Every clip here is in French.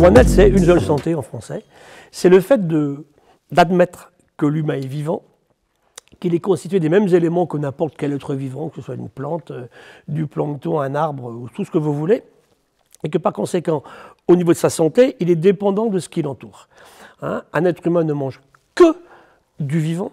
One Health, c'est une seule santé en français. C'est le fait d'admettre que l'humain est vivant, qu'il est constitué des mêmes éléments que n'importe quel être vivant, que ce soit une plante, du plancton, un arbre, ou tout ce que vous voulez, et que par conséquent, au niveau de sa santé, il est dépendant de ce qui l'entoure. Hein, un être humain ne mange que du vivant,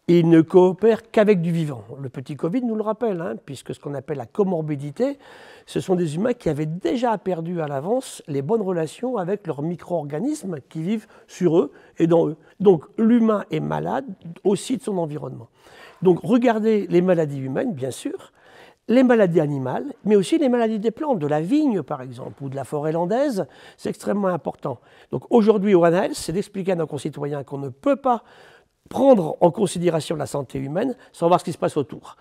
et il ne coopère qu'avec du vivant. Le petit Covid nous le rappelle, hein, puisque ce qu'on appelle la comorbidité, ce sont des humains qui avaient déjà perdu à l'avance les bonnes relations avec leurs micro-organismes qui vivent sur eux et dans eux. Donc l'humain est malade aussi de son environnement. Donc regardez les maladies humaines, bien sûr, les maladies animales, mais aussi les maladies des plantes, de la vigne par exemple, ou de la forêt landaise, c'est extrêmement important. Donc aujourd'hui, One Health, c'est d'expliquer à nos concitoyens qu'on ne peut pas prendre en considération la santé humaine sans voir ce qui se passe autour.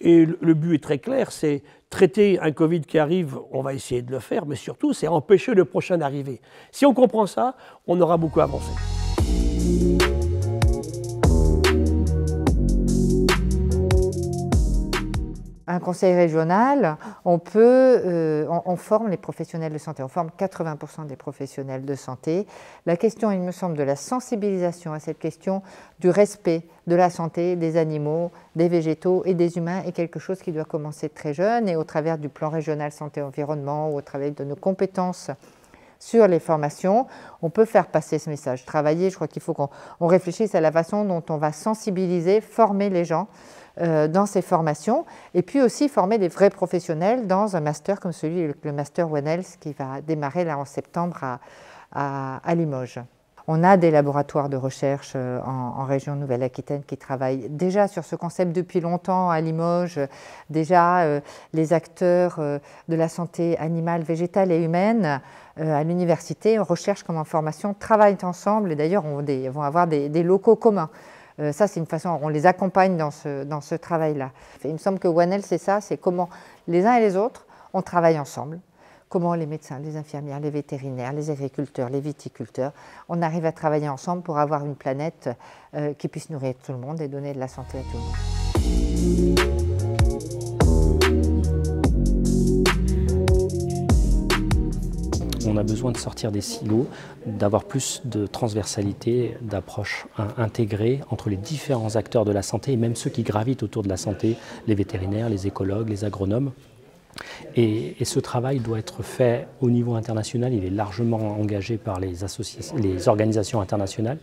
Et le but est très clair, c'est traiter un Covid qui arrive, on va essayer de le faire, mais surtout, c'est empêcher le prochain d'arriver. Si on comprend ça, on aura beaucoup avancé. Un conseil régional, on forme les professionnels de santé, on forme 80% des professionnels de santé. La question, il me semble, de la sensibilisation à cette question du respect de la santé des animaux, des végétaux et des humains est quelque chose qui doit commencer très jeune et au travers du plan régional santé-environnement ou au travers de nos compétences sur les formations, on peut faire passer ce message. Travailler, je crois qu'il faut qu'on réfléchisse à la façon dont on va sensibiliser, former les gens dans ces formations, et puis aussi former des vrais professionnels dans un master comme celui, le master One Health, qui va démarrer là en septembre à Limoges. On a des laboratoires de recherche en région Nouvelle-Aquitaine qui travaillent déjà sur ce concept depuis longtemps à Limoges. Déjà, les acteurs de la santé animale, végétale et humaine à l'université, en recherche comme en formation, travaillent ensemble et d'ailleurs vont avoir des locaux communs. Ça, c'est une façon, on les accompagne dans ce travail-là. Il me semble que One Health, c'est ça, c'est comment les uns et les autres, on travaille ensemble. Comment les médecins, les infirmières, les vétérinaires, les agriculteurs, les viticulteurs, on arrive à travailler ensemble pour avoir une planète qui puisse nourrir tout le monde et donner de la santé à tout le monde. On a besoin de sortir des silos, d'avoir plus de transversalité, d'approche intégrée entre les différents acteurs de la santé et même ceux qui gravitent autour de la santé, les vétérinaires, les écologues, les agronomes. Et ce travail doit être fait au niveau international, il est largement engagé par les organisations internationales.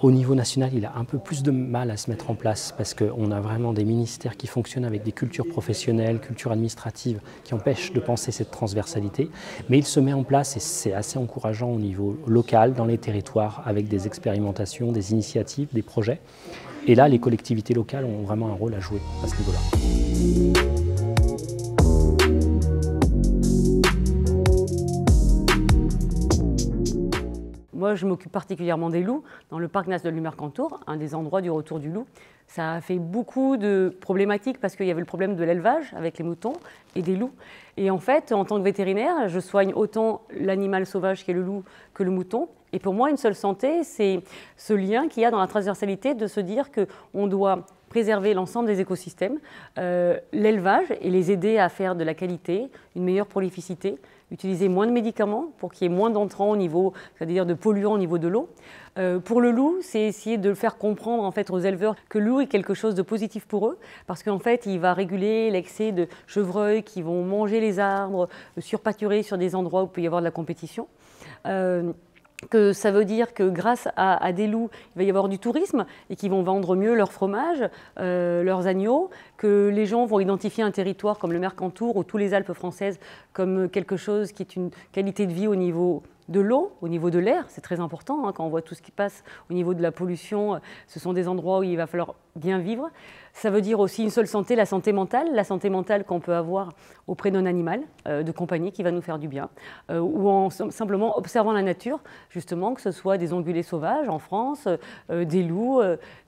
Au niveau national, il a un peu plus de mal à se mettre en place parce qu'on a vraiment des ministères qui fonctionnent avec des cultures professionnelles, cultures administratives qui empêchent de penser cette transversalité. Mais il se met en place et c'est assez encourageant au niveau local, dans les territoires, avec des expérimentations, des initiatives, des projets. Et là, les collectivités locales ont vraiment un rôle à jouer à ce niveau-là. Moi, je m'occupe particulièrement des loups dans le parc national du Mercantour, un des endroits du retour du loup. Ça a fait beaucoup de problématiques parce qu'il y avait le problème de l'élevage avec les moutons et des loups. Et en fait, en tant que vétérinaire, je soigne autant l'animal sauvage qui est le loup que le mouton. Et pour moi, une seule santé, c'est ce lien qu'il y a dans la transversalité de se dire qu'on doit préserver l'ensemble des écosystèmes, l'élevage et les aider à faire de la qualité, une meilleure prolificité, utiliser moins de médicaments pour qu'il y ait moins d'entrants au niveau, c'est-à-dire de polluants au niveau de l'eau. Pour le loup, c'est essayer de le faire comprendre en fait aux éleveurs que le loup est quelque chose de positif pour eux, parce qu'en fait, il va réguler l'excès de chevreuils qui vont manger les arbres, surpâturer sur des endroits où il peut y avoir de la compétition. Que ça veut dire que grâce à des loups, il va y avoir du tourisme et qu'ils vont vendre mieux leur fromage, leurs agneaux, que les gens vont identifier un territoire comme le Mercantour ou tous les Alpes françaises comme quelque chose qui est une qualité de vie au niveau de l'eau, au niveau de l'air, c'est très important, hein, quand on voit tout ce qui passe au niveau de la pollution, ce sont des endroits où il va falloir bien vivre. Ça veut dire aussi une seule santé, la santé mentale qu'on peut avoir auprès d'un animal de compagnie qui va nous faire du bien, ou en simplement observant la nature, justement, que ce soit des ongulés sauvages en France, des loups,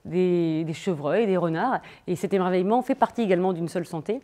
des chevreuils, des renards, et cet émerveillement fait partie également d'une seule santé.